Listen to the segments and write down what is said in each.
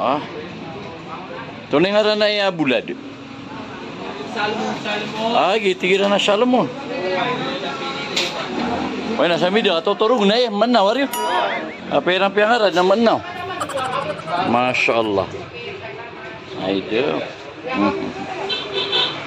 Ah, tunay nga rin na bulad. Salmon. Ah, gitigira na salmon. Wala na sa media, tuturog na manaw rin. Perang piangarad na manaw. Masya Allah. Ay, do.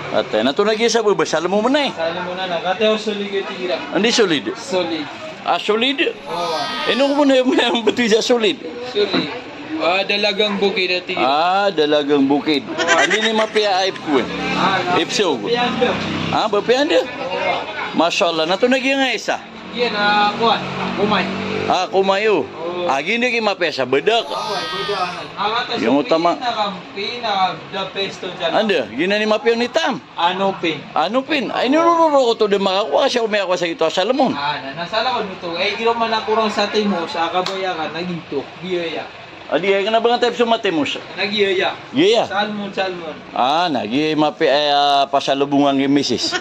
At natunagi sa buba, salmon mo na eh. Salmon na, kateo solid yung tira. Hindi solid. Solid. Ah, solid? Oo. Nung mo na yung betul sa solid? Solid. Dalagang bukid na tira. Ah, dalagang bukid. Ano ni mapia aip ko eh? Ipso ko. Ah, bapian dia? Masya Allah. Natunagi nga isa? Yan, kuwan. Kumay. Ah, kumayo. Ah, gini kayo mapesa. Bedak. Yung utama. The best to dyan. Anda, gina ni mapia ni Tam. Ano pin? Ano pin? Ay, niluluro ko to din makakuha kasi umiyak sa ito sa Salmon. Nasala ko nito. Giro man ang kurang sa mo sa kabayakan. Nagito. Giyaya. Adi, ay ka na ba nga type sumatimos? Nagyaya. Yeah. Salmon. Ah, nagi mapi ay pasalubungan ng misis.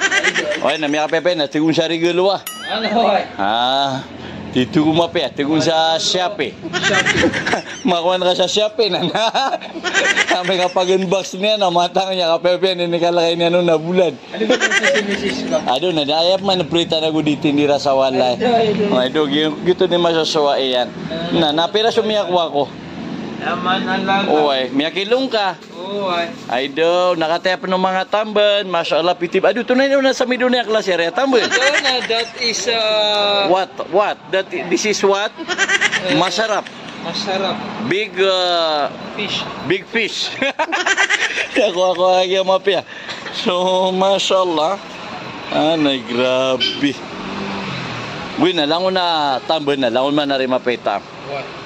Oy, nami kapepe na tigun sa regalo ah. Ano ay? Ah, dito ko mapi, tigun sa Shopee. Makuha na ka sa Shopee na. Kami kapag unbox niya na matang niya kapepe ni nikalakay niya nung nabulan. Ano ba sa si Mrs. ka? Ado na dayap man prita na ko dito nira sa walay. Ay do gito ni masasawa iyan. Na napira sumiyak ko. Yaman ang laga. Oy, miyakilong ka. Ay. Ay do, nakatayap ng mga tamban. Masya Allah, pitib. Ado, tunay na sa mido na klase rin. Tamban. That is What? This is what? Masarap. masarap. Big Fish. big fish. ako lagi ang mapya. So, Masya Allah. Anay, grabe. Uy, nalangon na tamban na. Langon man na rin mapita.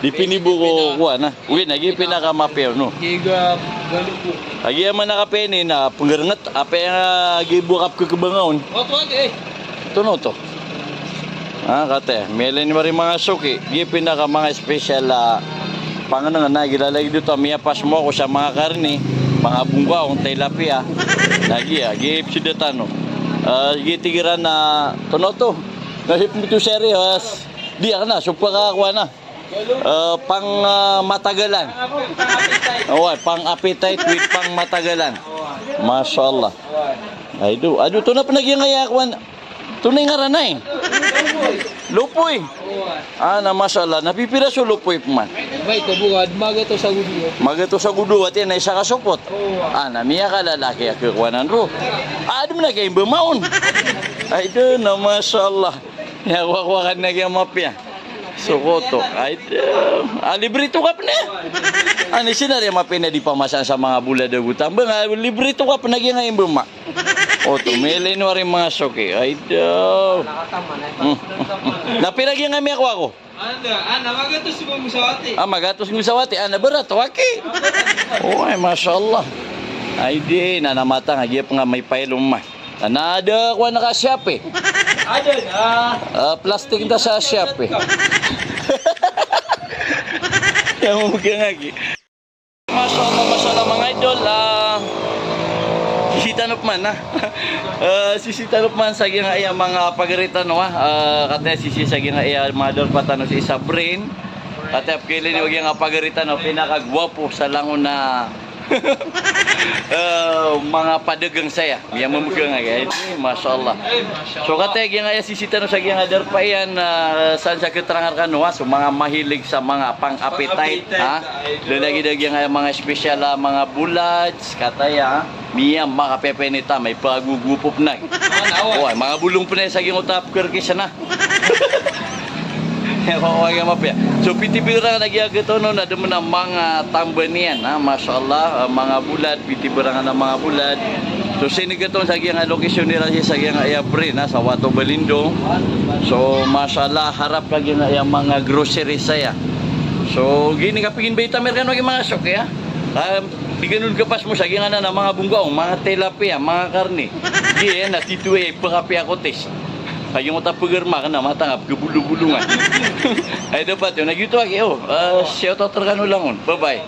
Di pinibo ko kuha na. Uy, nagi pinakamapya, no? Giga galupo. Agi man nakapeni na panggarangat. Apa yang gibukap ko kabangaon. What eh? Ito no to. Ah, kate. Melen mo rin mga suki. Gi pinaka mga special panganang na gilalagay dito. Miyapas mo ako sa mga karni. Mga bungkaong tilapia. Lagi gi psidatan no. Gi tigiran na tono to. Nahip mo to serious. Di na, supa kakakuha na. Pang matagalan. Pang appetite with pang matagalan. Masya Allah. Ay do, to na panagyangayakwan. Tunay nga ranay. Lupoy. Na Masya Allah, napipira sa lupoy man. May kabugad, magato sa gudiyo. Magato sa gudu at yan ay sa kasupot. Namiya ka lalaki akakwanan ro. Ado mo na kayong bumaon. Ay do na Masya Allah. Yakwakan na kaya mapya. Sukoto. Ay do. Librito ka pa na. Ano sinari mapina di pamasan sa mga bulad na gutang. Librito ka pa na kaya ngayon buma. Tumili nyo rin mga soki. Ay do. Napilagyan nga may ako. Magatos mo musawati. Magatos mo musawati. Berat. Waki. Ay, Masya Allah. Ay di. Nanamata nga. Giyap nga may pailong ma. Ada ko na ka Shopee. Ada na. Plastic na sa Shopee. Yang mungkin lagi. Masya Allah mga idol. Sisitanop man sisitanop man sa gina mga pagaritan no katanya sisi sa gina mother patano si isa brain katanya kailan yung nga pagaritan no pinakagwapo sa langon na mga padagang saya yang memegang guys. Masya Allah. So katanya gina sisitanop sa gina pa yan saan sa keterangan kan no so mga mahilig sa mga pang appetite lalagi-lagi nga mga special mga bullets katanya Mia mga pepe nita may pagugupop na. Mga bulong pa na sa ging utap kerkis na. So pitibira nagyagato no na demo na mga tambanian Masya Allah mga bulad pitibira na mga bulad. So sinigaton sa ging location nila sa ging Ayabrin sa Wato Balindo. So Masya Allah harap lagi na yung mga grocery saya. So gini kapigin beta merkan wagi mga sok ya. Di ganun kapas mo sa gingana ng mga bunggaong, mga tilapia, mga karne. Di na tituwe pakapi ako tes. Kayong utapugerma ka na matangap kabulu-bulungan. Ay dapat yun, nagyuto aki shout out terkanu langon. Bye bye.